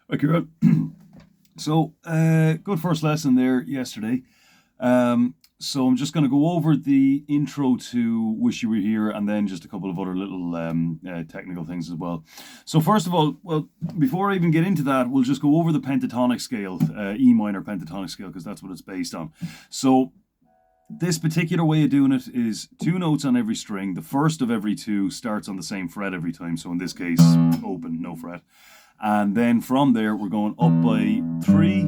Hi, Ciaran. Good first lesson there yesterday. So I'm just going to go over the intro to Wish You Were Here and then just a couple of other little technical things as well. So first of all, well, before I even get into that, we'll just go over the pentatonic scale, E minor pentatonic scale, because that's what it's based on. So this particular way of doing it is two notes on every string. The first of every two starts on the same fret every time. So in this case, open, no fret. And then from there, we're going up by 3,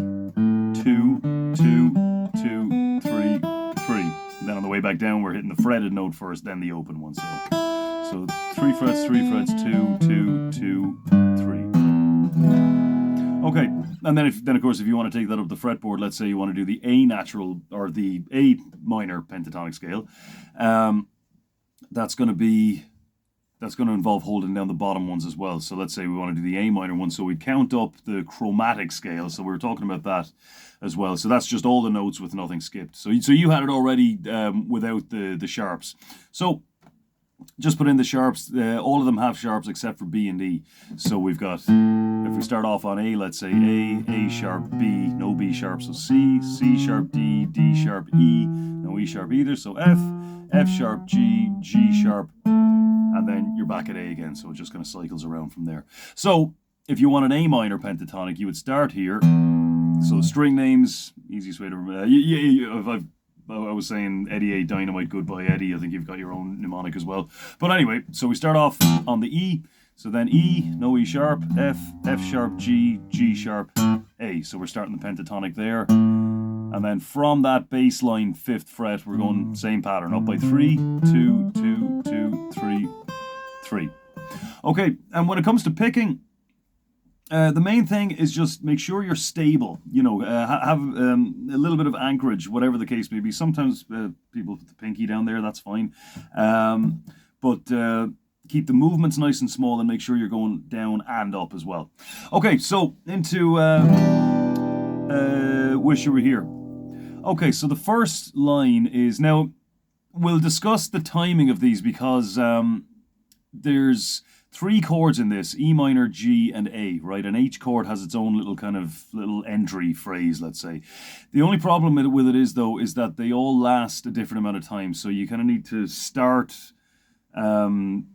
2, 2, 2, 3, 3. And then on the way back down, we're hitting the fretted note first, then the open one. So 3 frets, 2, 2, 2, 3. Okay, and then of course, if you want to take that up the fretboard, let's say you want to do the A natural or the A minor pentatonic scale, that's going to involve holding down the bottom ones as well. So let's say we want to do the A minor one. So we count up the chromatic scale. So we were talking about that as well. So that's just all the notes with nothing skipped. So you had it already without the sharps. So just put in the sharps. All of them have sharps except for B and E. So we've got, if we start off on A, let's say A sharp, B, no B sharp. So C sharp, D sharp, E, no E sharp either. So F sharp, G sharp, and then you're back at A again, so it just kind of cycles around from there. So if you want an A minor pentatonic, you would start here. So string names, easiest way to remember. If I was saying Eddie A, Dynamite, Goodbye Eddie, I think you've got your own mnemonic as well. But anyway, so we start off on the E, so then E, no E sharp, F sharp, G sharp, A. So we're starting the pentatonic there. And then from that bass line, 5th fret, we're going same pattern, up by 3, 2, 2, 2, 3, 3. Okay, and when it comes to picking, the main thing is just make sure you're stable. Have a little bit of anchorage, whatever the case may be. Sometimes people put the pinky down there, that's fine. But keep the movements nice and small and make sure you're going down and up as well. Okay, so into Wish You Were Here. Okay, so the first line is, now we'll discuss the timing of these because there's 3 chords in this, E minor, G, and A, right? And each chord has its own little entry phrase, let's say. The only problem with it is, though, is that they all last a different amount of time. So you kind of need to start one,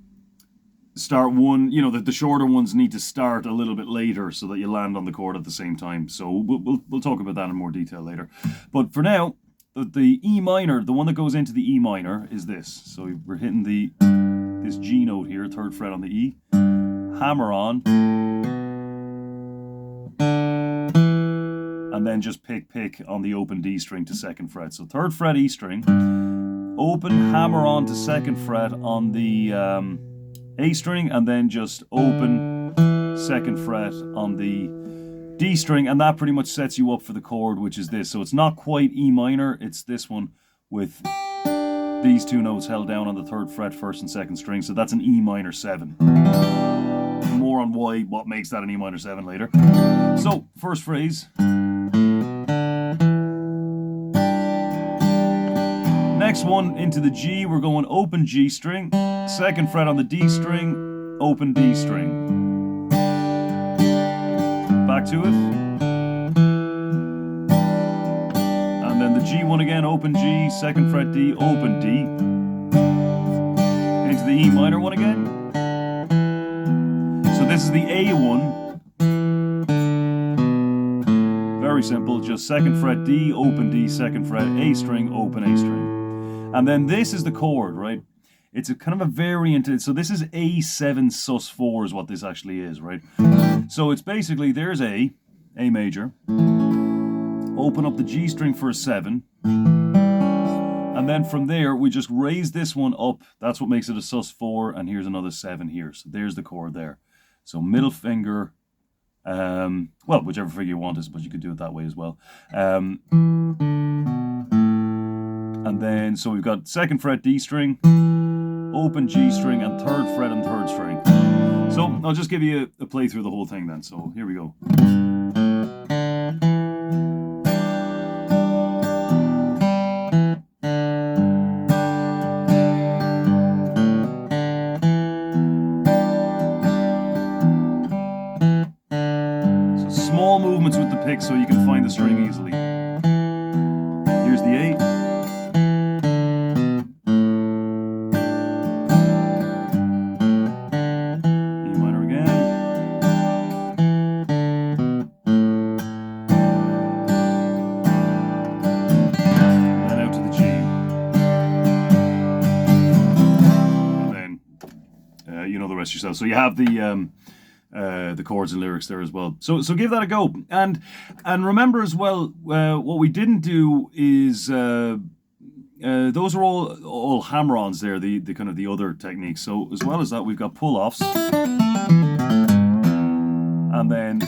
the shorter ones need to start a little bit later so that you land on the chord at the same time. So we'll talk about that in more detail later. But for now, the E minor, the one that goes into the E minor is this. So we're hitting this G note here, 3rd fret on the E, hammer on, and then just pick on the open D string to 2nd fret. So 3rd fret E string, open, hammer on to 2nd fret on the A string, and then just open 2nd fret on the D string, and that pretty much sets you up for the chord, which is this. So it's not quite E minor, it's this one with these 2 notes held down on the 3rd fret, 1st and 2nd string. So that's an E minor 7. More on what makes that an E minor 7 later. So first phrase. Next one into the G, we're going open G string, 2nd fret on the D string, open D string. Back to it. And then the G one again, open G, 2nd fret D, open D. Into the E minor one again. So this is the A one. Very simple, just 2nd fret D, open D, 2nd fret, A string, open A string. And then this is the chord, right? It's a kind of a variant. So this is A7 sus4 is what this actually is, right? So it's basically, there's A major, open up the G string for a 7, and then from there we just raise this one up. That's what makes it a sus4, and here's another 7 here. So there's the chord there. So middle finger, well, whichever finger you want, I suppose you could do it that way as well. And then, so we've got 2nd fret D string, open G string, and 3rd fret and 3rd string. So I'll just give you a play through the whole thing then. So here we go. So small movements with the pick so you can find the string easily. Here's the A. E minor again. And out to the G. And then you know the rest yourself. So you have the chords and lyrics there as well. So give that a go. And remember as well, what we didn't do is those are all hammer-ons there, the kind of the other techniques. So as well as that, we've got pull-offs. And then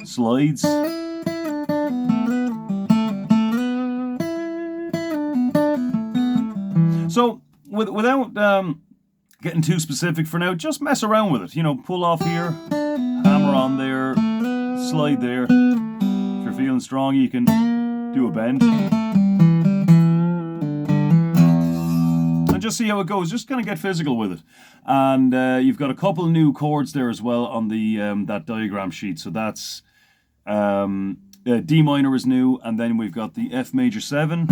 slides. So without getting too specific for now, just mess around with it. You know, pull off here, hammer on there, slide there. If you're feeling strong, you can do a bend. And just see how it goes. Just kind of get physical with it. And you've got a couple new chords there as well on the that diagram sheet. So that's D minor is new, and then we've got the F major 7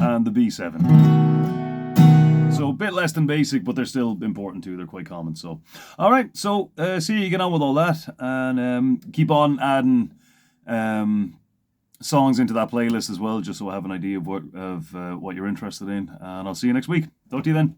and the B7. So a bit less than basic, but they're still important too. They're quite common. So, all right. So see how you get on with all that, and keep on adding songs into that playlist as well, just so I have an idea of what you're interested in. And I'll see you next week. Talk to you then.